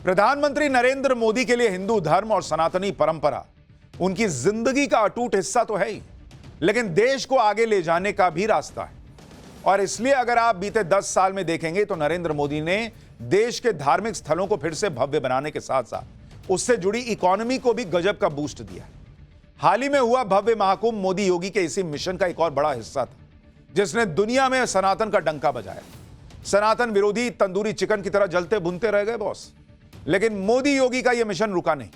प्रधानमंत्री नरेंद्र मोदी के लिए हिंदू धर्म और सनातनी परंपरा उनकी जिंदगी का अटूट हिस्सा तो है ही, लेकिन देश को आगे ले जाने का भी रास्ता है। और इसलिए अगर आप बीते 10 साल में देखेंगे तो नरेंद्र मोदी ने देश के धार्मिक स्थलों को फिर से भव्य बनाने के साथ साथ उससे जुड़ी इकोनॉमी को भी गजब का बूस्ट दिया। हाल ही में हुआ भव्य महाकुंभ मोदी योगी के इसी मिशन का एक और बड़ा हिस्सा था, जिसने दुनिया में सनातन का डंका बजाया। सनातन विरोधी तंदूरी चिकन की तरह जलते भुनते रह गए बॉस, लेकिन मोदी योगी का यह मिशन रुका नहीं।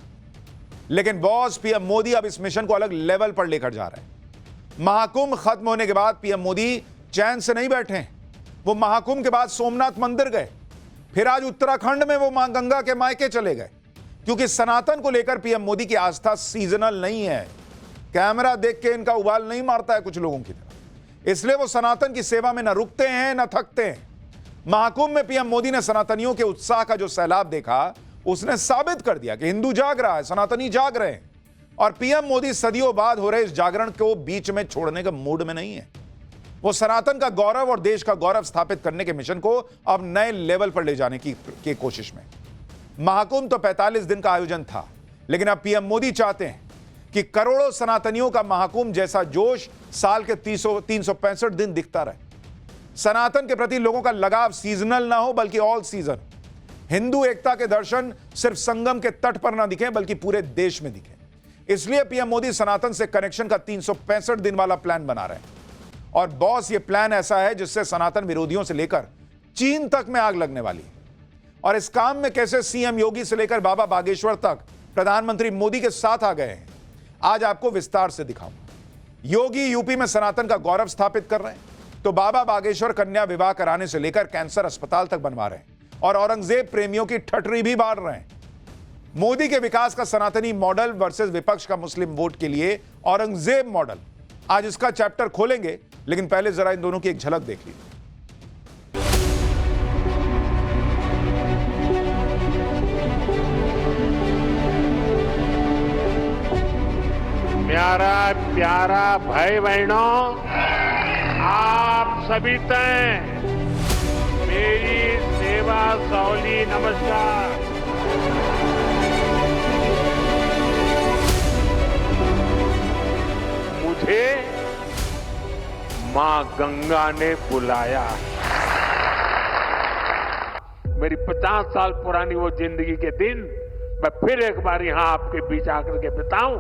लेकिन बॉस पीएम मोदी अब इस मिशन को अलग लेवल पर लेकर जा रहे हैं। महाकुंभ खत्म होने के बाद पीएम मोदी चैन से नहीं बैठे हैं। वो महाकुंभ के बाद सोमनाथ मंदिर गए, फिर आज उत्तराखंड में वो मां गंगा के मायके चले गए, क्योंकि सनातन को लेकर पीएम मोदी की आस्था सीजनल नहीं है। कैमरा देख के इनका उबाल नहीं मारता है कुछ लोगों की तरह, इसलिए वो सनातन की सेवा में न रुकते हैं न थकते हैं। महाकुंभ में पीएम मोदी ने सनातनियों के उत्साह का जो सैलाब देखा, उसने साबित कर दिया कि हिंदू जाग रहा है, सनातनी जाग रहे हैं। और पीएम मोदी सदियों बाद हो रहे इस जागरण को बीच में छोड़ने के मूड में नहीं है। वो सनातन का गौरव और देश का गौरव स्थापित करने के मिशन को अब नए लेवल पर ले जाने की कोशिश में। महाकुंभ तो 45 दिन का आयोजन था, लेकिन अब पीएम मोदी चाहते हैं कि करोड़ों सनातनियों का महाकुंभ जैसा जोश साल के 365 दिन दिखता रहे। सनातन के प्रति लोगों का लगाव सीजनल ना हो, बल्कि ऑल सीजन। हिंदू एकता के दर्शन सिर्फ संगम के तट पर ना दिखें, बल्कि पूरे देश में दिखें। इसलिए पीएम मोदी सनातन से कनेक्शन का 365 दिन वाला प्लान बना रहे हैं। और बॉस, ये प्लान ऐसा है जिससे सनातन विरोधियों से लेकर चीन तक में आग लगने वाली है। और इस काम में कैसे सीएम योगी से लेकर बाबा बागेश्वर तक प्रधानमंत्री मोदी के साथ आ गए हैं, आज आपको विस्तार से दिखाऊंगा। योगी यूपी में सनातन का गौरव स्थापित कर रहे हैं, तो बाबा बागेश्वर कन्या विवाह कराने से लेकर कैंसर अस्पताल तक बनवा रहे हैं और औरंगजेब प्रेमियों की ठटरी भी बांट रहे हैं। मोदी के विकास का सनातनी मॉडल वर्सेस विपक्ष का मुस्लिम वोट के लिए औरंगजेब मॉडल, आज इसका चैप्टर खोलेंगे। लेकिन पहले जरा इन दोनों की एक झलक देख लीजिए। प्यारा प्यारा भाई बहनों, आप सभी तय मेरी सेवा सौली नमस्कार। मुझे मां गंगा ने बुलाया। मेरी 50 साल पुरानी वो जिंदगी के दिन मैं फिर एक बार यहां आपके बीच आकर के बिताऊं।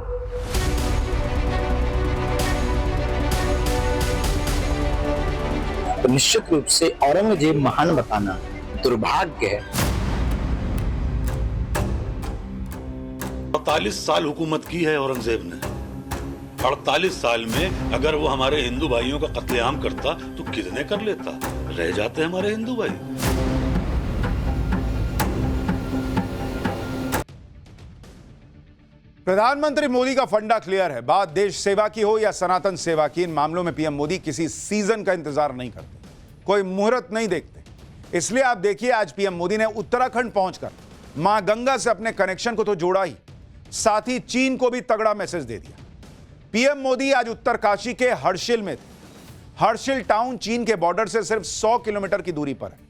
तो निश्चित रूप से औरंगजेब महान बताना दुर्भाग्य है। 48 साल हुकूमत की है औरंगजेब ने। 48 साल में अगर वो हमारे हिंदू भाइयों का कत्लेआम करता तो कितने कर लेता। रह जाते हमारे हिंदू भाई। प्रधानमंत्री मोदी का फंडा क्लियर है। बात देश सेवा की हो या सनातन सेवा की, इन मामलों में पीएम मोदी किसी सीजन का इंतजार नहीं करते, कोई मुहूर्त नहीं देखते। इसलिए आप देखिए, आज पीएम मोदी ने उत्तराखंड पहुंचकर मां गंगा से अपने कनेक्शन को तो जोड़ा ही, साथ ही चीन को भी तगड़ा मैसेज दे दिया। पीएम मोदी आज उत्तरकाशी के हर्षिल में थे। हर्षिल टाउन चीन के बॉर्डर से सिर्फ 100 किलोमीटर की दूरी पर है।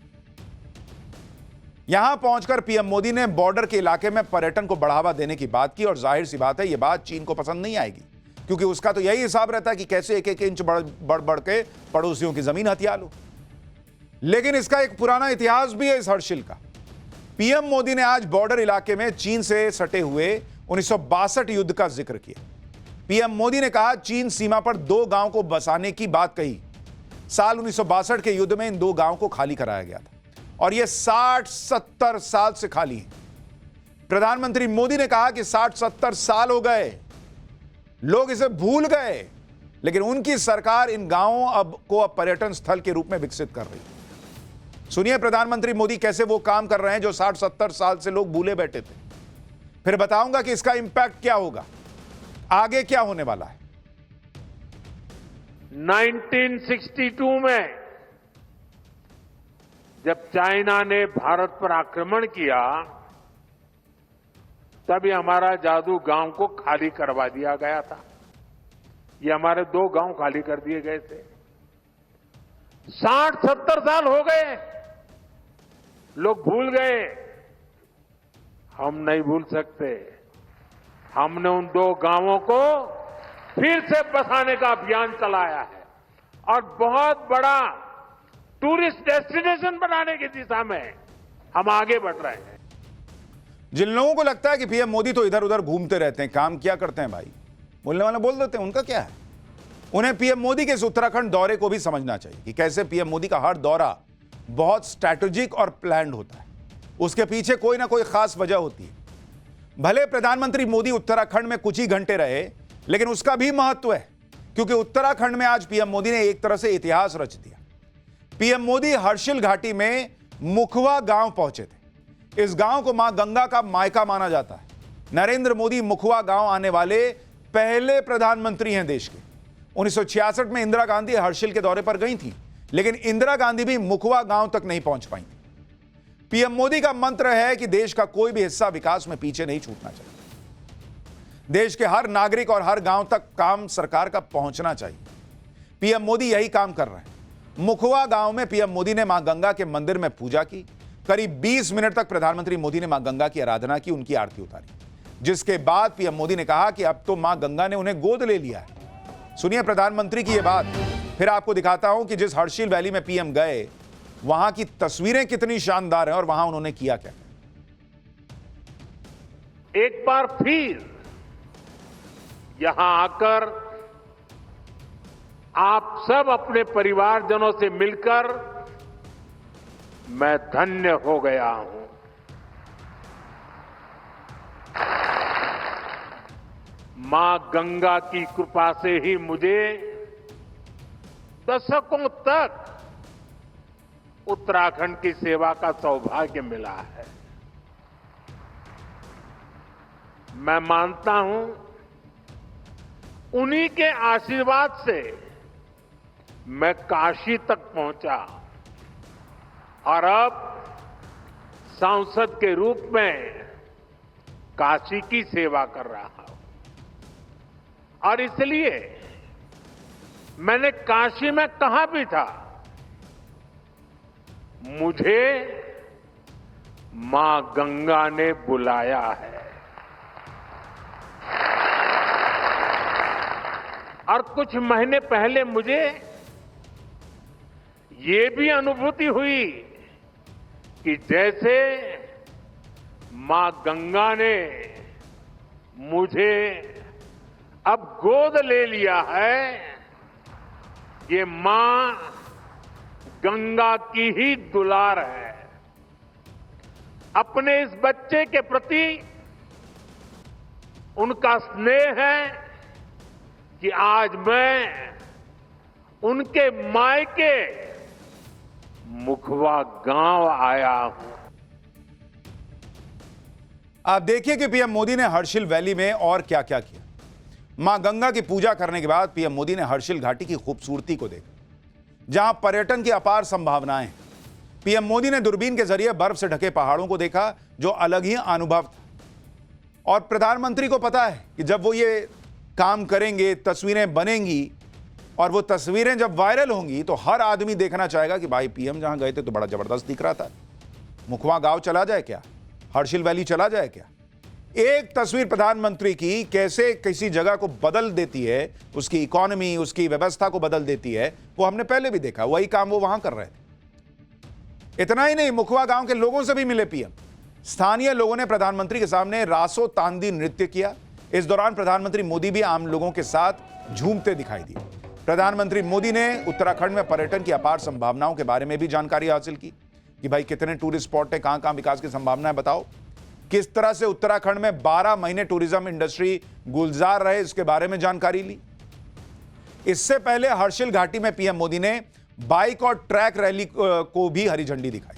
यहां पहुंचकर पीएम मोदी ने बॉर्डर के इलाके में पर्यटन को बढ़ावा देने की बात की। और जाहिर सी बात है, यह बात चीन को पसंद नहीं आएगी, क्योंकि उसका तो यही हिसाब रहता है कि कैसे एक एक इंच बढ़ बढ़ के पड़ोसियों की जमीन हथिया लो। लेकिन इसका एक पुराना इतिहास भी है इस हर्षिल का। पीएम मोदी ने आज बॉर्डर इलाके में चीन से सटे हुए 1962 युद्ध का जिक्र किया। पीएम मोदी ने कहा, चीन सीमा पर 2 गांव को बसाने की बात कही। साल 1962 के युद्ध में इन 2 गांव को खाली कराया गया था, और यह 60-70 साल से खाली है। प्रधानमंत्री मोदी ने कहा कि 60-70 साल हो गए, लोग इसे भूल गए, लेकिन उनकी सरकार इन गांवों को अब पर्यटन स्थल के रूप में विकसित कर रही है। सुनिए प्रधानमंत्री मोदी कैसे वो काम कर रहे हैं जो 60-70 साल से लोग भूले बैठे थे। फिर बताऊंगा कि इसका इंपैक्ट क्या होगा, आगे क्या होने वाला है। 1962 में जब चाइना ने भारत पर आक्रमण किया, तभी हमारा जादू गांव को खाली करवा दिया गया था। ये हमारे 2 गांव खाली कर दिए गए थे। 60-70 साल हो गए, लोग भूल गए। हम नहीं भूल सकते। हमने उन 2 गांवों को फिर से बसाने का अभियान चलाया है और बहुत बड़ा टूरिस्ट डेस्टिनेशन बनाने की दिशा में हम आगे बढ़ रहे हैं। जिन लोगों को लगता है कि पीएम मोदी तो इधर उधर घूमते रहते हैं, काम क्या करते हैं भाई, बोलने वाले बोल देते हैं, उनका क्या है। उन्हें पीएम मोदी के इस उत्तराखंड दौरे को भी समझना चाहिए कि कैसे पीएम मोदी का हर दौरा बहुत स्ट्रैटेजिक और प्लान्ड होता है। उसके पीछे कोई ना कोई खास वजह होती है। भले प्रधानमंत्री मोदी उत्तराखंड में कुछ ही घंटे रहे, लेकिन उसका भी महत्व है, क्योंकि उत्तराखंड में आज पीएम मोदी ने एक तरह से इतिहास रच दिया। पीएम मोदी हर्षिल घाटी में मुखवा गांव पहुंचे थे। इस गांव को मां गंगा का मायका माना जाता है। नरेंद्र मोदी मुखवा गांव आने वाले पहले प्रधानमंत्री हैं देश के। 1966 में इंदिरा गांधी हर्षिल के दौरे पर गई थी, लेकिन इंदिरा गांधी भी मुखवा गांव तक नहीं पहुंच पाई थी। पीएम मोदी का मंत्र है कि देश का कोई भी हिस्सा विकास में पीछे नहीं छूटना चाहिए। देश के हर नागरिक और हर गांव तक काम सरकार का पहुंचना चाहिए। पीएम मोदी यही काम कर रहे हैं। मुखवा गांव में पीएम मोदी ने मां गंगा के मंदिर में पूजा की। करीब 20 मिनट तक प्रधानमंत्री मोदी ने मां गंगा की आराधना की, उनकी आरती उतारी, जिसके बाद पीएम मोदी ने कहा कि अब तो मां गंगा ने उन्हें गोद ले लिया है। सुनिए प्रधानमंत्री की यह बात। फिर आपको दिखाता हूं कि जिस हर्षिल वैली में पीएम गए, वहां की तस्वीरें कितनी शानदार हैं और वहां उन्होंने किया क्या। एक बार फिर यहां आकर आप सब अपने परिवारजनों से मिलकर मैं धन्य हो गया हूं। मां गंगा की कृपा से ही मुझे दशकों तक उत्तराखंड की सेवा का सौभाग्य मिला है। मैं मानता हूं उन्हीं के आशीर्वाद से मैं काशी तक पहुंचा और अब सांसद के रूप में काशी की सेवा कर रहा हूं। और इसलिए मैंने काशी में कहा भी था, मुझे मां गंगा ने बुलाया है। और कुछ महीने पहले मुझे ये भी अनुभूति हुई कि जैसे मां गंगा ने मुझे अब गोद ले लिया है, ये मां गंगा की ही दुलार है। अपने इस बच्चे के प्रति उनका स्नेह है कि आज मैं उनके मायके मुखवा गांव आया हूं। आप देखिए कि पीएम मोदी ने हर्षिल वैली में और क्या क्या किया। मां गंगा की पूजा करने के बाद पीएम मोदी ने हर्षिल घाटी की खूबसूरती को देखा, जहां पर्यटन की अपार संभावनाएं हैं। पीएम मोदी ने दूरबीन के जरिए बर्फ से ढके पहाड़ों को देखा, जो अलग ही अनुभव था। और प्रधानमंत्री को पता है कि जब वो ये काम करेंगे, तस्वीरें बनेंगी और वो तस्वीरें जब वायरल होंगी तो हर आदमी देखना चाहेगा कि भाई पीएम जहां गए थे तो बड़ा जबरदस्त दिख रहा था। मुखवा गांव चला जाए क्या, हर्षिल वैली चला जाए क्या। एक तस्वीर प्रधानमंत्री की कैसे किसी जगह को बदल देती है, उसकी इकोनॉमी, उसकी व्यवस्था को बदल देती है, वो हमने पहले भी देखा। वही काम वो वहां कर रहे थे। इतना ही नहीं, मुखवा गांव के लोगों से भी मिले पीएम। स्थानीय लोगों ने प्रधानमंत्री के सामने रासो तांदी नृत्य किया। इस दौरान प्रधानमंत्री मोदी भी आम लोगों के साथ झूमते दिखाई दिए। प्रधानमंत्री मोदी ने उत्तराखंड में पर्यटन की अपार संभावनाओं के बारे में भी जानकारी हासिल की कि भाई कितने टूरिस्ट स्पॉट है, कहां कहां विकास की संभावनाएं बताओ। किस तरह से उत्तराखंड में 12 महीने टूरिज्म इंडस्ट्री गुलजार रहे, इसके बारे में जानकारी ली। इससे पहले हर्षिल घाटी में पीएम मोदी ने बाइक और ट्रैक रैली को भी हरी झंडी दिखाई।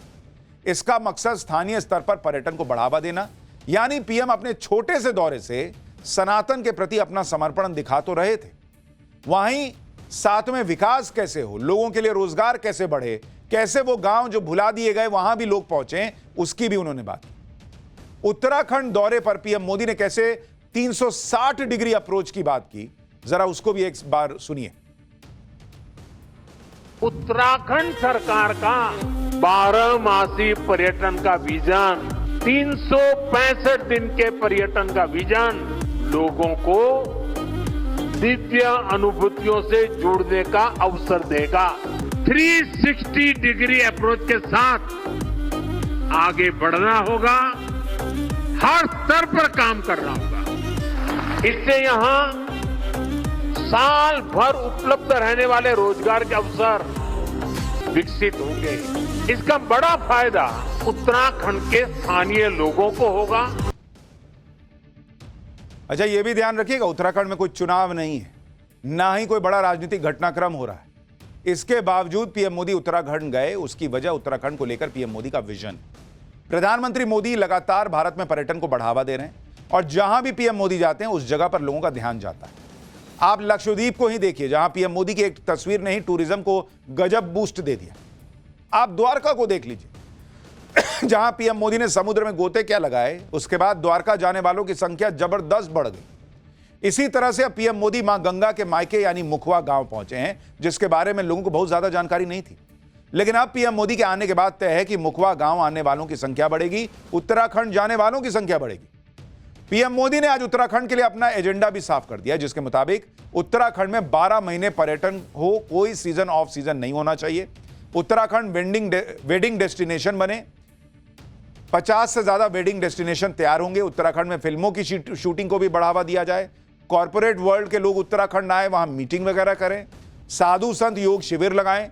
इसका मकसद स्थानीय स्तर पर पर्यटन को बढ़ावा देना, यानी पीएम अपने छोटे से दौरे से सनातन के प्रति अपना समर्पण दिखा तो रहे थे, वहीं साथ में विकास कैसे हो, लोगों के लिए रोजगार कैसे बढ़े, कैसे वो गांव जो भुला दिए गए वहां भी लोग पहुंचे, उसकी भी उन्होंने बात की। उत्तराखंड दौरे पर पीएम मोदी ने कैसे 360 डिग्री अप्रोच की बात की, जरा उसको भी एक बार सुनिए। उत्तराखंड सरकार का 12 मासी पर्यटन का विजन 365 दिन के पर्यटन का विजन लोगों को दिव्य अनुभूतियों से जुड़ने का अवसर देगा। 360 डिग्री अप्रोच के साथ आगे बढ़ना होगा, हर स्तर पर काम करना होगा। इससे यहां साल भर उपलब्ध रहने वाले रोजगार के अवसर विकसित होंगे। इसका बड़ा फायदा उत्तराखंड के स्थानीय लोगों को होगा। अच्छा, यह भी ध्यान रखिएगा, उत्तराखंड में कोई चुनाव नहीं है, ना ही कोई बड़ा राजनीतिक घटनाक्रम हो रहा है। इसके बावजूद पीएम मोदी उत्तराखंड गए, उसकी वजह उत्तराखंड को लेकर पीएम मोदी का विजन। प्रधानमंत्री मोदी लगातार भारत में पर्यटन को बढ़ावा दे रहे हैं और जहां भी पीएम मोदी जाते हैं उस जगह पर लोगों का ध्यान जाता है। आप लक्षद्वीप को ही देखिए, जहां पीएम मोदी की एक तस्वीर ने ही टूरिज्म को गजब बूस्ट दे दिया। आप द्वारका को देख लीजिए, जहां पीएम मोदी ने समुद्र में गोते क्या लगाए, उसके बाद द्वारका जाने वालों की संख्या जबरदस्त बढ़ गई। इसी तरह से अब पीएम मोदी मां गंगा के मायके यानी मुखवा गांव पहुंचे हैं, जिसके बारे में लोगों को बहुत ज्यादा जानकारी नहीं थी। लेकिन अब पीएम मोदी के आने के बाद तय है कि मुखवा गांव आने वालों की संख्या बढ़ेगी, उत्तराखंड जाने वालों की संख्या बढ़ेगी। पीएम मोदी ने आज उत्तराखंड के लिए अपना एजेंडा भी साफ कर दिया, जिसके मुताबिक उत्तराखंड में 12 महीने पर्यटन हो, कोई सीजन ऑफ सीजन नहीं होना चाहिए। उत्तराखंड वेडिंग डेस्टिनेशन बने, 50 से ज्यादा वेडिंग डेस्टिनेशन तैयार होंगे। उत्तराखंड में फिल्मों की शूटिंग को भी बढ़ावा दिया जाए। कॉर्पोरेट वर्ल्ड के लोग उत्तराखंड आए, वहां मीटिंग वगैरह करें, साधु संत योग शिविर लगाएं,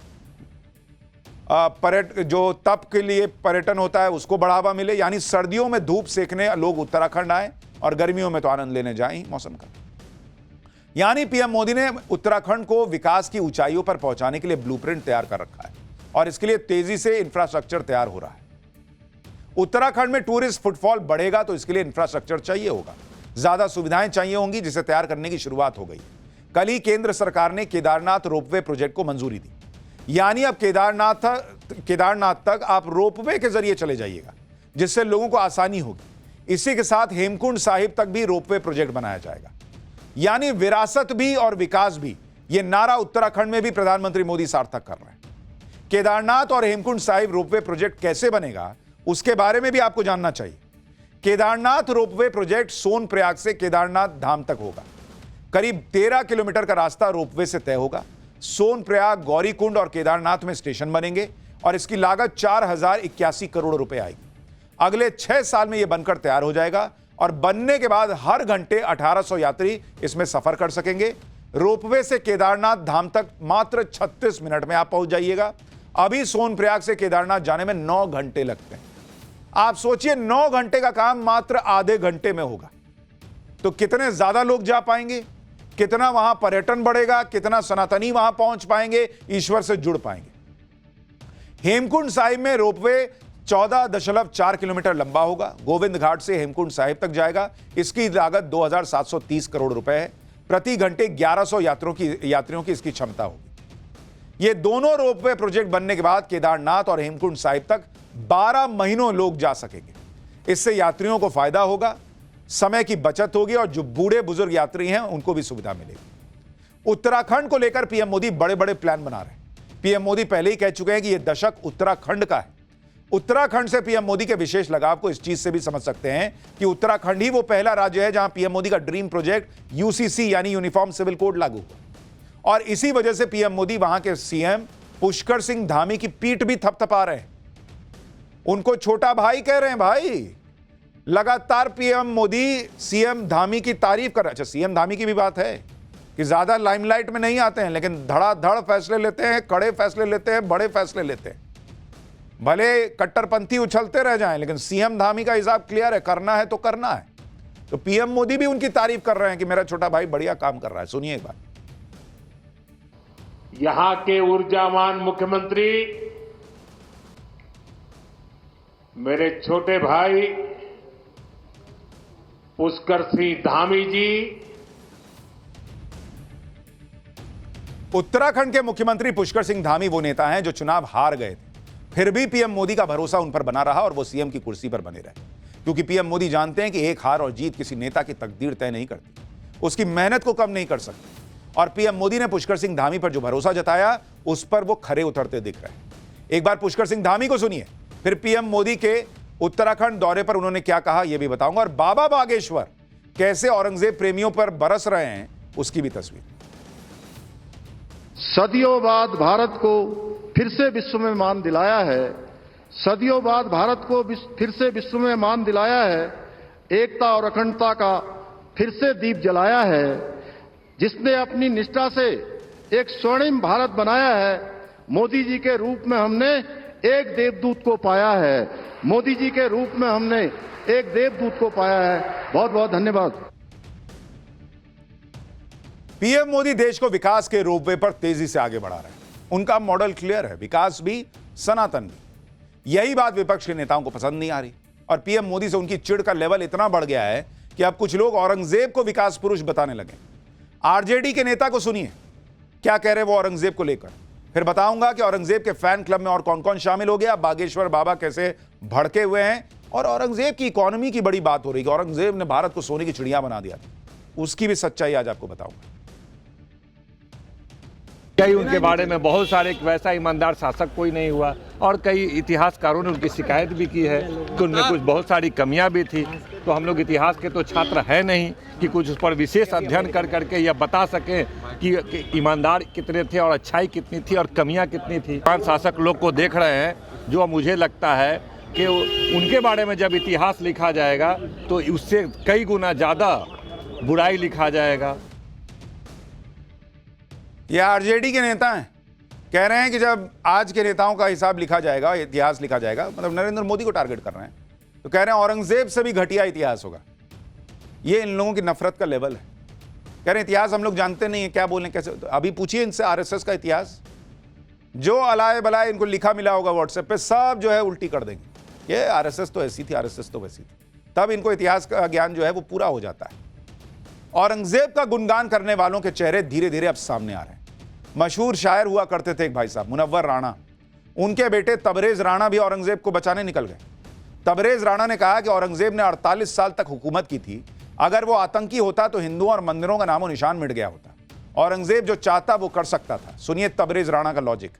जो तप के लिए पर्यटन होता है उसको बढ़ावा मिले, यानी सर्दियों में धूप सेकने लोग उत्तराखंड आए और गर्मियों में तो आनंद लेने जाएं मौसम का। यानी पीएम मोदी ने उत्तराखंड को विकास की ऊंचाइयों पर पहुंचाने के लिए ब्लूप्रिंट तैयार कर रखा है और इसके लिए तेजी से इंफ्रास्ट्रक्चर तैयार हो रहा है। उत्तराखंड में टूरिस्ट फुटफॉल बढ़ेगा तो इसके लिए इंफ्रास्ट्रक्चर चाहिए होगा, ज्यादा सुविधाएं चाहिए होंगी, जिसे तैयार करने की शुरुआत हो गई। कल ही केंद्र सरकार ने केदारनाथ रोपवे प्रोजेक्ट को मंजूरी दी, यानी अब केदारनाथ तक आप रोपवे के जरिए चले जाइएगा, जिससे लोगों को आसानी होगी। इसी के साथ हेमकुंड साहिब तक भी रोपवे प्रोजेक्ट बनाया जाएगा, यानी विरासत भी और विकास भी। यह नारा उत्तराखंड में भी प्रधानमंत्री मोदी सार्थक कर रहे हैं। केदारनाथ और हेमकुंड साहिब रोपवे प्रोजेक्ट कैसे बनेगा, उसके बारे में भी आपको जानना चाहिए। केदारनाथ रोपवे प्रोजेक्ट सोनप्रयाग से केदारनाथ धाम तक होगा। करीब 13 किलोमीटर का रास्ता रोपवे से तय होगा। सोनप्रयाग, गौरीकुंड और केदारनाथ में स्टेशन बनेंगे और इसकी लागत 4081 करोड़ रुपए आएगी। अगले 6 साल में यह बनकर तैयार हो जाएगा और बनने के बाद हर घंटे 1800 यात्री इसमें सफर कर सकेंगे। रोपवे से केदारनाथ धाम तक मात्र 36 मिनट में आप पहुंच जाइएगा। अभी सोनप्रयाग से केदारनाथ जाने में 9 घंटे लगते हैं। आप सोचिए, 9 घंटे का काम मात्र आधे घंटे में होगा, तो कितने ज्यादा लोग जा पाएंगे, कितना वहां पर्यटन बढ़ेगा, कितना सनातनी वहां पहुंच पाएंगे, ईश्वर से जुड़ पाएंगे। हेमकुंड साहिब में रोपवे 14.4 किलोमीटर लंबा होगा। गोविंद घाट से हेमकुंड साहिब तक जाएगा। इसकी लागत 2730 करोड़ रुपए है। प्रति घंटे 1100 यात्रियों की इसकी क्षमता होगी। ये दोनों रोपवे प्रोजेक्ट बनने के बाद केदारनाथ और हेमकुंड साहिब तक 12 महीनों लोग जा सकेंगे। इससे यात्रियों को फायदा होगा, समय की बचत होगी और जो बूढ़े बुजुर्ग यात्री हैं उनको भी सुविधा मिलेगी। उत्तराखंड को लेकर पीएम मोदी बड़े बड़े प्लान बना रहे हैं। पीएम मोदी पहले ही कह चुके हैं कि यह दशक उत्तराखंड का है। उत्तराखंड से पीएम मोदी के विशेष लगाव को इस चीज से भी समझ सकते हैं कि उत्तराखंड ही वो पहला राज्य है जहां पीएम मोदी का ड्रीम प्रोजेक्ट यूसीसी यानी यूनिफॉर्म सिविल कोड लागू हुआ और इसी वजह से पीएम मोदी वहां के सीएम पुष्कर सिंह धामी की पीठ भी थपथपा रहे हैं। उनको छोटा भाई कह रहे हैं। भाई, लगातार पीएम मोदी सीएम धामी की तारीफ कर रहे हैं। अच्छा, सीएम धामी की भी बात है कि ज्यादा लाइमलाइट में नहीं आते हैं, लेकिन धड़ाधड़ फैसले लेते हैं, कड़े फैसले लेते हैं, बड़े फैसले लेते हैं। भले कट्टरपंथी उछलते रह जाएं, लेकिन सीएम धामी का हिसाब क्लियर है, करना है तो करना है। तो पीएम मोदी भी उनकी तारीफ कर रहे हैं कि मेरा छोटा भाई बढ़िया काम कर रहा है। सुनिए एक बार। यहां के ऊर्जावान मुख्यमंत्री मेरे छोटे भाई पुष्कर सिंह धामी जी। उत्तराखंड के मुख्यमंत्री पुष्कर सिंह धामी वो नेता हैं जो चुनाव हार गए थे, फिर भी पीएम मोदी का भरोसा उन पर बना रहा और वो सीएम की कुर्सी पर बने रहे, क्योंकि पीएम मोदी जानते हैं कि एक हार और जीत किसी नेता की तकदीर तय नहीं करती, उसकी मेहनत को कम नहीं कर सकती। और पीएम मोदी ने पुष्कर सिंह धामी पर जो भरोसा जताया, उस पर वो खरे उतरते दिख रहे हैं। एक बार पुष्कर सिंह धामी को सुनिए, फिर पीएम मोदी के उत्तराखंड दौरे पर उन्होंने क्या कहा यह भी बताऊंगा, और बाबा बागेश्वर कैसे औरंगजेब प्रेमियों पर बरस रहे हैं उसकी भी तस्वीर। सदियों बाद भारत को फिर से विश्व में मान दिलाया है, सदियों बाद भारत को फिर से विश्व में मान दिलाया है, एकता और अखंडता का फिर से दीप जलाया है, जिसने अपनी निष्ठा से एक स्वर्णिम भारत बनाया है। मोदी जी के रूप में हमने एक देवदूत को पाया है, मोदी जी के रूप में हमने एक देवदूत को पाया है। बहुत बहुत धन्यवाद। पीएम मोदी देश को विकास के रोपवे पर तेजी से आगे बढ़ा रहे हैं। उनका मॉडल क्लियर है, विकास भी सनातन भी। यही बात विपक्ष के नेताओं को पसंद नहीं आ रही और पीएम मोदी से उनकी चिढ़ का लेवल इतना बढ़ गया है कि अब कुछ लोग औरंगजेब को विकास पुरुष बताने लगे। आरजेडी के नेता को सुनिए क्या कह रहे वो औरंगजेब को लेकर, फिर बताऊंगा कि औरंगजेब के फैन क्लब में और कौन कौन शामिल हो गया, बागेश्वर बाबा कैसे भड़के हुए हैं, और औरंगजेब की इकोनॉमी की बड़ी बात हो रही है। औरंगजेब ने भारत को सोने की चिड़िया बना दिया था, उसकी भी सच्चाई आज आपको बताऊंगा। कई उनके बारे में बहुत सारे वैसा ईमानदार शासक कोई नहीं हुआ, और कई इतिहासकारों ने उनकी शिकायत भी की है कि उनमें कुछ बहुत सारी कमियां भी थी। तो हम लोग इतिहास के तो छात्र है नहीं कि कुछ उस पर विशेष अध्ययन कर करके यह बता सकें कि ईमानदार कितने थे और अच्छाई कितनी थी और कमियां कितनी थी। शासक लोग को देख रहे हैं, जो मुझे लगता है कि उनके बारे में जब इतिहास लिखा जाएगा तो उससे कई गुना ज़्यादा बुराई लिखा जाएगा। ये आरजेडी के नेता हैं, कह रहे हैं कि जब आज के नेताओं का हिसाब लिखा जाएगा, इतिहास लिखा जाएगा, मतलब नरेंद्र मोदी को टारगेट कर रहे हैं, तो कह रहे हैं औरंगजेब से भी घटिया इतिहास होगा। ये इन लोगों की नफरत का लेवल है। कह रहे हैं इतिहास हम लोग जानते नहीं है, क्या बोलें कैसे। तो अभी पूछिए इनसे आरएसएस का इतिहास, जो अलाए बलाए इनको लिखा मिला होगा व्हाट्सएप पे, सब जो है उल्टी कर देंगे। ये आरएसएस तो ऐसी थी, आरएसएस तो वैसी थी। तब इनको इतिहास का ज्ञान जो है वो पूरा हो जाता है। औरंगजेब का गुणगान करने वालों के चेहरे धीरे धीरे अब सामने आ रहे हैं। मशहूर शायर हुआ करते थे एक भाई साहब, मुनव्वर राणा, उनके बेटे तबरेज राणा भी औरंगजेब को बचाने निकल गए। तबरेज राणा ने कहा कि औरंगजेब ने 48 साल तक हुकूमत की थी, अगर वो आतंकी होता तो हिंदुओं और मंदिरों का नामो निशान मिट गया होता। औरंगजेब जो चाहता वो कर सकता था। सुनिए तबरेज राणा का लॉजिक।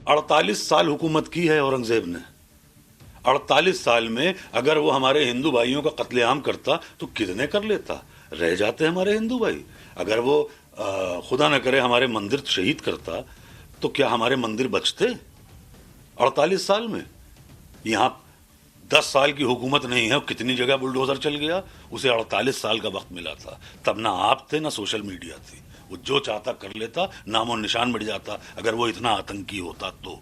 48 साल हुकूमत की है औरंगजेब ने। 48 साल में अगर वो हमारे हिंदू भाइयों का कत्लेआम करता तो कितने कर लेता। रह जाते हमारे हिंदू भाई। अगर वो खुदा न करे हमारे मंदिर शहीद करता तो क्या हमारे मंदिर बचते? 48 साल में यहाँ 10 साल की हुकूमत नहीं है, कितनी जगह बुलडोजर चल गया। उसे 48 साल का वक्त मिला था, तब ना आप थे ना सोशल मीडिया थी। वो जो चाहता कर लेता, नामो निशान मिट जाता अगर वो इतना आतंकी होता तो।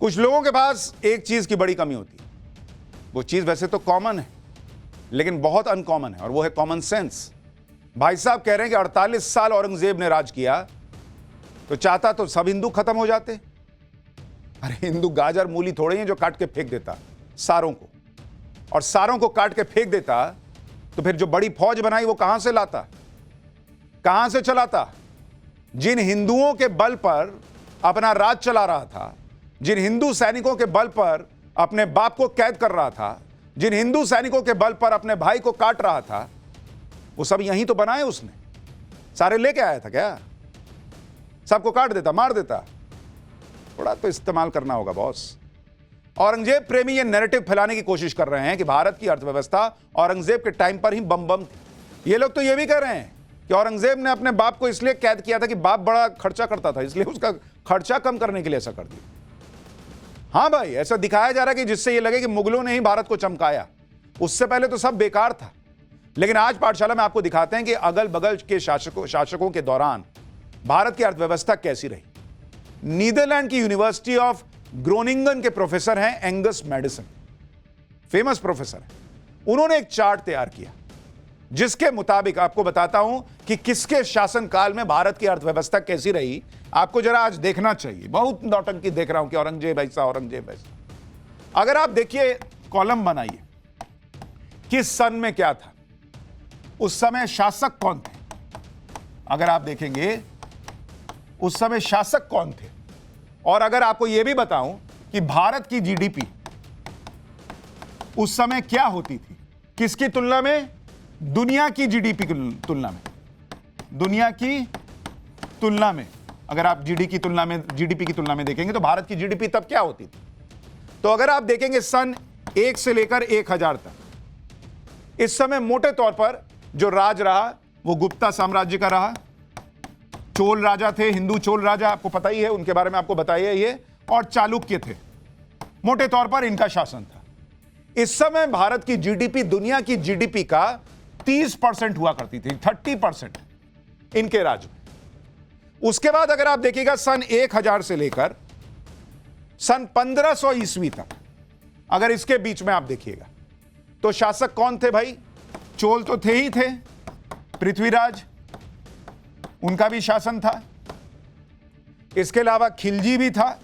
कुछ लोगों के पास एक चीज की बड़ी कमी होती है, वो चीज वैसे तो कॉमन है लेकिन बहुत अनकॉमन है, और वो है कॉमन सेंस। भाई साहब कह रहे हैं कि 48 साल औरंगजेब ने राज किया तो चाहता तो सब हिंदू खत्म हो जाते। अरे हिंदू गाजर मूली थोड़े हैं जो काट के फेंक देता सारों को, और सारों को काट के फेंक देता तो फिर जो बड़ी फौज बनाई वो कहां से लाता, कहां से चलाता? जिन हिंदुओं के बल पर अपना राज चला रहा था, जिन हिंदू सैनिकों के बल पर अपने बाप को कैद कर रहा था, जिन हिंदू सैनिकों के बल पर अपने भाई को काट रहा था, वो सब यहीं तो बनाए उसने। सारे लेके आया था क्या? सबको काट देता, मार देता? थोड़ा तो इस्तेमाल करना होगा बॉस। औरंगजेब प्रेमी ये नैरेटिव फैलाने की कोशिश कर रहे हैं कि भारत की अर्थव्यवस्था औरंगजेब के टाइम पर ही बम बम थी। ये लोग तो ये भी कह रहे हैं कि औरंगजेब ने अपने बाप को इसलिए कैद किया था कि बाप बड़ा खर्चा करता था, इसलिए उसका खर्चा कम करने के लिए ऐसा कर दिया। हाँ भाई, ऐसा दिखाया जा रहा है कि जिससे ये लगे कि मुगलों ने ही भारत को चमकाया, उससे पहले तो सब बेकार था। लेकिन आज पाठशाला में आपको दिखाते हैं कि अगल बगल के शासकों के दौरान भारत की अर्थव्यवस्था कैसी रही। नीदरलैंड की यूनिवर्सिटी ऑफ ग्रोनिंगन के प्रोफेसर हैं एंगस मैडिसन, फेमस प्रोफेसर हैं। उन्होंने एक चार्ट तैयार किया जिसके मुताबिक आपको बताता हूं कि किसके शासनकाल में भारत की अर्थव्यवस्था कैसी रही। आपको जरा आज देखना चाहिए। बहुत नौटंकी देख रहा हूं कि औरंगजेब ऐसा, औरंगजेब ऐसा। अगर आप देखिए, कॉलम बनाइए, किस सन में क्या था, उस समय शासक कौन थे। अगर आप देखेंगे उस समय शासक कौन थे, और अगर आपको यह भी बताऊं कि भारत की जीडीपी उस समय क्या होती थी, किसकी तुलना में? दुनिया की जीडीपी की तुलना में। दुनिया की तुलना में अगर आप जीडीपी की तुलना में देखेंगे तो भारत की जीडीपी तब क्या होती थी? तो अगर आप देखेंगे सन 1 से लेकर 1000 तक, इस समय मोटे तौर पर जो राज रहा वो गुप्ता साम्राज्य का रहा। चोल राजा थे, हिंदू चोल राजा, आपको पता ही है, उनके बारे में आपको बताइए ये, और चालुक्य थे। मोटे तौर पर इनका शासन था। इस समय भारत की जीडीपी दुनिया की जीडीपी का 30% हुआ करती थी, 30% इनके राज में। उसके बाद अगर आप देखिएगा सन 1000 से लेकर सन 1500 ईस्वी तक, अगर इसके बीच में आप देखिएगा तो शासक कौन थे भाई? चोल तो थे ही थे, पृथ्वीराज, उनका भी शासन था। इसके अलावा खिलजी भी था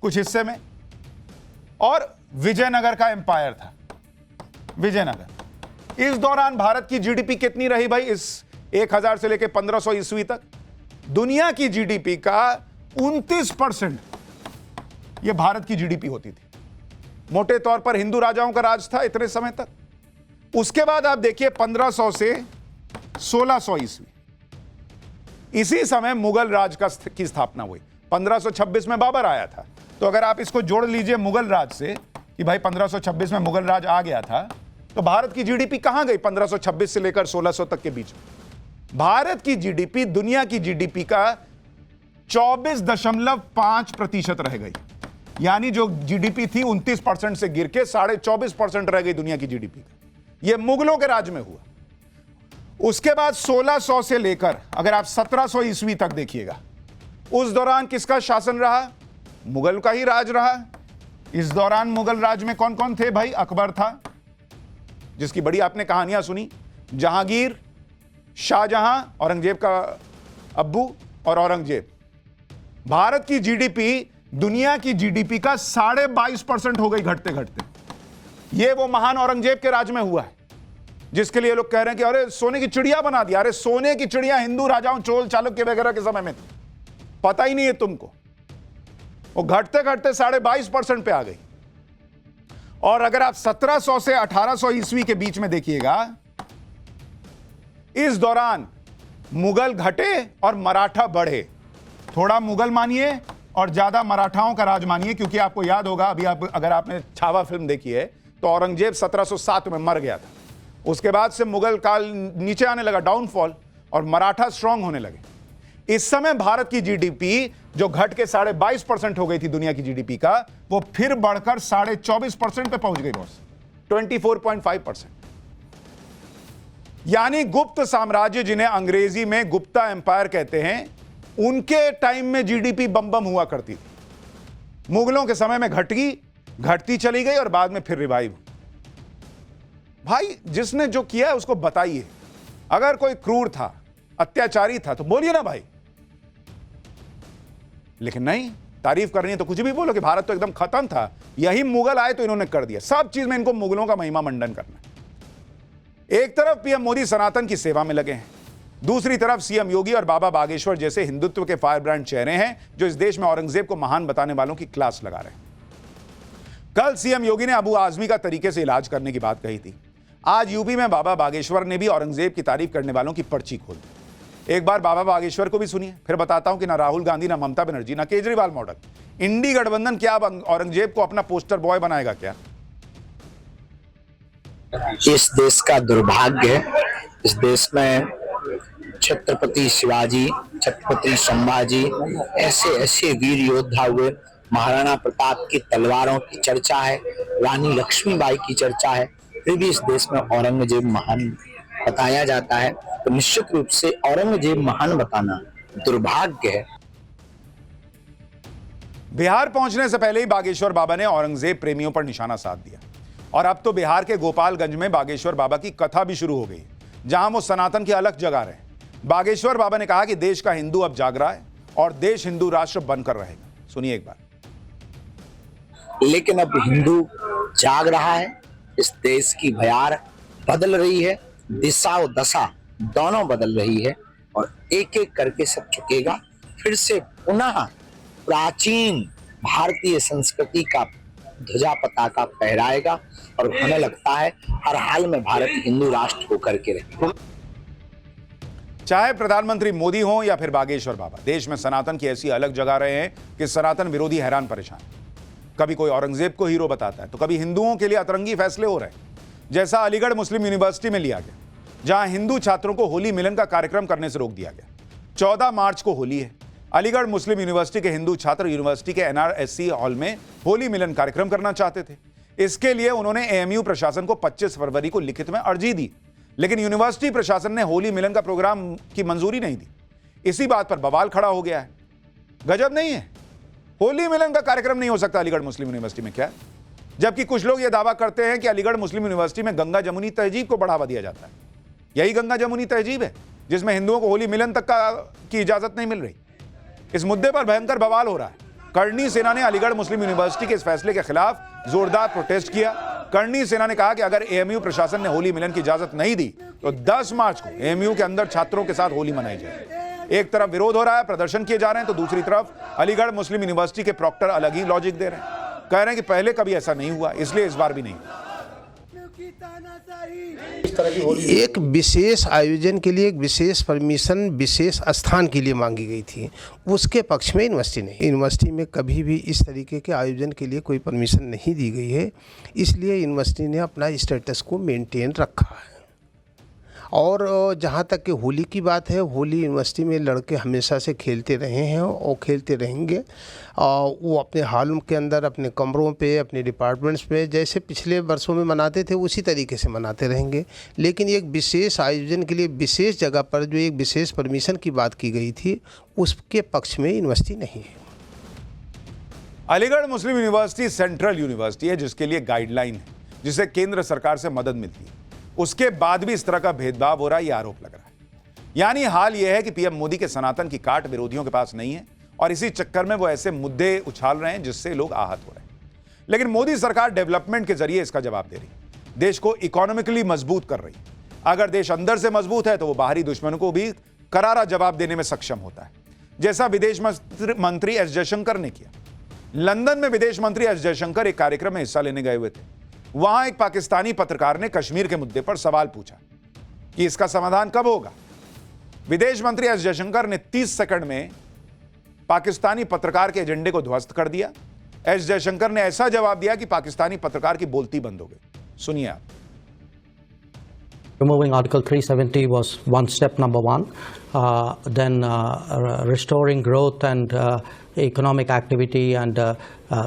कुछ हिस्से में, और विजयनगर का एम्पायर था, विजयनगर। इस दौरान भारत की जीडीपी कितनी रही भाई? इस 1000 से लेकर 1500 ईस्वी तक दुनिया की जीडीपी का 29% यह भारत की जीडीपी होती थी। मोटे तौर पर हिंदू राजाओं का राज था इतने समय तक। उसके बाद आप देखिए 1500 से 1600 ईस्वी, इसी समय मुगल राज की स्थापना हुई। 1526 में बाबर आया था, तो अगर आप इसको जोड़ लीजिए मुगल राज से कि भाई 1526 में मुगल राज आ गया था, तो भारत की जीडीपी कहां गई 1526 से लेकर 1600 तक के बीच में? भारत की जीडीपी दुनिया की जीडीपी का 24.5% रह गई। यानी जो जीडीपी थी 29% से गिर के 24.5% रह गई दुनिया की जीडीपी का। यह मुगलों के राज में हुआ। उसके बाद 1600 से लेकर अगर आप 1700 ईस्वी तक देखिएगा, उस दौरान किसका शासन रहा? मुगल का ही राज रहा। इस दौरान मुगल राज में कौन कौन थे भाई? अकबर था, जिसकी बड़ी आपने कहानियां सुनी, जहांगीर, शाहजहां, औरंगजेब का अब्बू, और औरंगजेब। भारत की जीडीपी दुनिया की जीडीपी का 22.5% हो गई घटते घटते। यह वो महान औरंगजेब के राज में हुआ है, जिसके लिए लोग कह रहे हैं कि अरे सोने की चिड़िया बना दिया। अरे सोने की चिड़िया हिंदू राजाओं, चोल, चालुक्य वगैरह के समय में थी, पता ही नहीं है तुमको। वो घटते घटते 22.5% पे आ गई। और अगर आप 1700 से 1800 ईस्वी के बीच में देखिएगा, इस दौरान मुगल घटे और मराठा बढ़े। थोड़ा मुगल मानिए और ज्यादा मराठाओं का राज मानिए, क्योंकि आपको याद होगा अभी अगर आपने छावा फिल्म देखी है तो औरंगजेब 1707 में मर गया था। उसके बाद से मुगल काल नीचे आने लगा, डाउनफॉल, और मराठा स्ट्रांग होने लगे। इस समय भारत की जीडीपी जो घट के 22.5% हो गई थी दुनिया की जीडीपी का, वो फिर बढ़कर 24.5% पे पहुंच गई बॉस, 24.5%। यानी गुप्त साम्राज्य, जिन्हें अंग्रेजी में गुप्ता एम्पायर कहते हैं, उनके टाइम में जीडीपी बम बम हुआ करती थी। मुगलों के समय में घटती चली गई और बाद में फिर रिवाइव हुई। भाई जिसने जो किया है उसको बताइए। अगर कोई क्रूर था, अत्याचारी था, तो बोलिए ना भाई। लेकिन नहीं, तारीफ करनी है तो कुछ भी बोलो कि भारत तो एकदम खत्म था, यही मुगल आए तो इन्होंने कर दिया। सब चीज में इनको मुगलों का महिमा मंडन करना है। एक तरफ पीएम मोदी सनातन की सेवा में लगे हैं, दूसरी तरफ सीएम योगी और बाबा बागेश्वर जैसे हिंदुत्व के फायर ब्रांड चेहरे हैं, जो इस देश में औरंगजेब को महान बताने वालों की क्लास लगा रहे हैं। कल सीएम योगी ने अबू आजमी का तरीके से इलाज करने की बात कही थी। आज यूपी में बाबा बागेश्वर ने भी औरंगजेब की तारीफ करने वालों की पर्ची खोल दी। एक बार बाबा बागेश्वर को भी सुनिए, फिर बताता हूं कि ना राहुल गांधी, ना ममता बनर्जी, ना केजरीवाल मॉडल, इंडी गठबंधन क्या औरंगजेब को अपना पोस्टर बॉय बनाएगा क्या? इस देश का दुर्भाग्य है। इस देश में छत्रपति शिवाजी, छत्रपति संभाजी, ऐसे ऐसे वीर योद्धा हुए। महाराणा प्रताप की तलवारों की चर्चा है, रानी लक्ष्मीबाई की चर्चा है, फिर भी इस देश में औरंगजेब महान बताया जाता है। तो निश्चित रूप से औरंगजेब महान बताना दुर्भाग्य है। बिहार पहुंचने से पहले ही बागेश्वर बाबा ने औरंगजेब प्रेमियों पर निशाना साध दिया, और अब तो बिहार के गोपालगंज में बागेश्वर बाबा की कथा भी शुरू हो गई, जहां वो सनातन की अलख जगा रहे हैं। बागेश्वर बाबा ने कहा कि देश का हिंदू अब जाग रहा है और देश हिंदू राष्ट्र बनकर रहेगा। सुनिए एक बार। लेकिन अब हिंदू जाग रहा है, इस देश की भयार बदल रही है, दिशा और दशा दोनों बदल रही है, और एक एक करके सब झुकेगा। फिर से पुनः प्राचीन भारतीय संस्कृति का ध्वजा पताका फहराएगा, और हमें लगता है हर हाल में भारत हिंदू राष्ट्र होकर के रहेगा। चाहे प्रधानमंत्री मोदी हो या फिर बागेश्वर बाबा, देश में सनातन की ऐसी अलग जगा रहे हैं कि सनातन विरोधी हैरान परेशान। कभी कोई औरंगजेब को हीरो बताता है, तो कभी हिंदुओं के लिए अतरंगी फैसले हो रहे हैं, जैसा अलीगढ़ मुस्लिम यूनिवर्सिटी में लिया गया, जहां हिंदू छात्रों को होली मिलन का कार्यक्रम करने से रोक दिया गया। 14 मार्च को होली है। अलीगढ़ मुस्लिम यूनिवर्सिटी के हिंदू छात्र यूनिवर्सिटी के NRSC हॉल में होली मिलन कार्यक्रम करना चाहते थे। इसके लिए उन्होंने AMU प्रशासन को 25 फरवरी को लिखित में अर्जी दी, लेकिन यूनिवर्सिटी प्रशासन ने होली मिलन का प्रोग्राम की मंजूरी नहीं दी। इसी बात पर बवाल खड़ा हो गया है। गजब नहीं है? होली मिलन का कार्यक्रम नहीं हो सकता अलीगढ़ मुस्लिम यूनिवर्सिटी में क्या? जबकि कुछ लोग यह दावा करते हैं कि अलीगढ़ मुस्लिम यूनिवर्सिटी में गंगा जमुनी तहजीब को बढ़ावा दिया जाता है। यही गंगा जमुनी तहजीब है जिसमें हिंदुओं को होली मिलन तक की इजाजत नहीं मिल रही। इस मुद्दे पर भयंकर बवाल हो रहा है। करणी सेना ने अलीगढ़ मुस्लिम यूनिवर्सिटी के इस फैसले के खिलाफ जोरदार प्रोटेस्ट किया। करणी सेना ने कहा कि अगर AMU प्रशासन ने होली मिलन की इजाजत नहीं दी तो 10 मार्च को AMU के अंदर छात्रों के साथ होली मनाई जाए। एक तरफ विरोध हो रहा है, प्रदर्शन किए जा रहे हैं, तो दूसरी तरफ अलीगढ़ मुस्लिम यूनिवर्सिटी के प्रॉक्टर अलग ही लॉजिक दे रहे हैं। कह रहे हैं कि पहले कभी ऐसा नहीं हुआ, इसलिए इस बार भी नहीं। एक विशेष आयोजन के लिए एक विशेष परमिशन विशेष स्थान के लिए मांगी गई थी, उसके पक्ष में यूनिवर्सिटी में कभी भी इस तरीके के आयोजन के लिए कोई परमिशन नहीं दी गई है। इसलिए यूनिवर्सिटी ने अपना स्टेटस को मेंटेन रखा है। और जहाँ तक कि होली की बात है, होली यूनिवर्सिटी में लड़के हमेशा से खेलते रहे हैं और खेलते रहेंगे। वो अपने हॉल के अंदर, अपने कमरों पे, अपने डिपार्टमेंट्स पे जैसे पिछले वर्षों में मनाते थे उसी तरीके से मनाते रहेंगे। लेकिन एक विशेष आयोजन के लिए विशेष जगह पर जो एक विशेष परमिशन की बात की गई थी, उसके पक्ष में यूनिवर्सिटी नहीं है। अलीगढ़ मुस्लिम यूनिवर्सिटी सेंट्रल यूनिवर्सिटी है जिसके लिए गाइडलाइन है, जिसे केंद्र सरकार से मदद मिलती है। उसके बाद भी इस तरह का भेदभाव हो रहा है, यह आरोप लग रहा है। यानी हाल यह है कि PM मोदी के सनातन की काट विरोधियों के पास नहीं है और इसी चक्कर में वो ऐसे मुद्दे उछाल रहे हैं जिससे लोग आहत हो रहे हैं। लेकिन मोदी सरकार डेवलपमेंट के जरिए इसका जवाब दे रही है, देश को इकोनॉमिकली मजबूत कर रही है। अगर देश अंदर से मजबूत है तो वो बाहरी दुश्मनों को भी करारा जवाब देने में सक्षम होता है, जैसा विदेश मंत्री S जयशंकर ने किया। लंदन में विदेश मंत्री S जयशंकर एक कार्यक्रम में हिस्सा लेने गए हुए थे। वहां एक पाकिस्तानी पत्रकार ने कश्मीर के मुद्दे पर सवाल पूछा कि इसका समाधान कब होगा। विदेश मंत्री S जयशंकर ने 30 सेकंड में पाकिस्तानी पत्रकार के एजेंडे को ध्वस्त कर दिया। S जयशंकर ने ऐसा जवाब दिया कि पाकिस्तानी पत्रकार की बोलती बंद हो गई। सुनिए आप। Removing Article 370 was one step, number one. Then restoring growth and economic activity and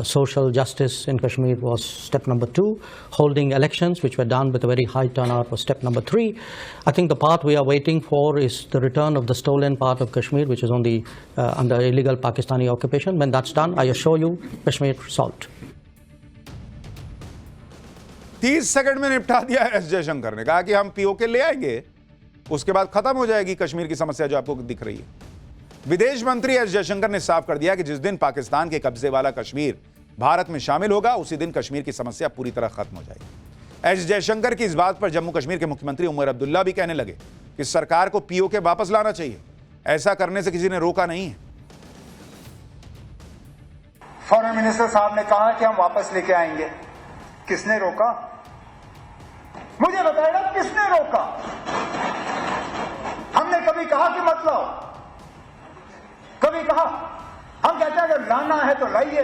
social justice in Kashmir was step number two. Holding elections, which were done with a very high turnout, was step number three. I think the part we are waiting for is the return of the stolen part of Kashmir, which is on the under illegal Pakistani occupation. When that's done, I assure you, Kashmir solved. 30 second में निपटा दिया है। S Jaishankar ने कहा कि हम POK ले आएंगे, उसके बाद खत्म हो जाएगी कश्मीर की समस्या जो आपको दिख रही है। विदेश मंत्री S जयशंकर ने साफ कर दिया कि जिस दिन पाकिस्तान के कब्जे वाला कश्मीर भारत में शामिल होगा, उसी दिन कश्मीर की समस्या पूरी तरह खत्म हो जाएगी। S जयशंकर की इस बात पर जम्मू कश्मीर के मुख्यमंत्री उमर अब्दुल्ला भी कहने लगे कि सरकार को POK वापस लाना चाहिए। ऐसा करने से किसी ने रोका नहीं है। फॉरेन मिनिस्टर साहब ने कहा कि हम वापस लेके आएंगे। किसने रोका? मुझे बताएगा किसने रोका? हमने कभी कहा कि मत लाओ? कभी कहा? हम कहते हैं अगर लाना है तो लाइए।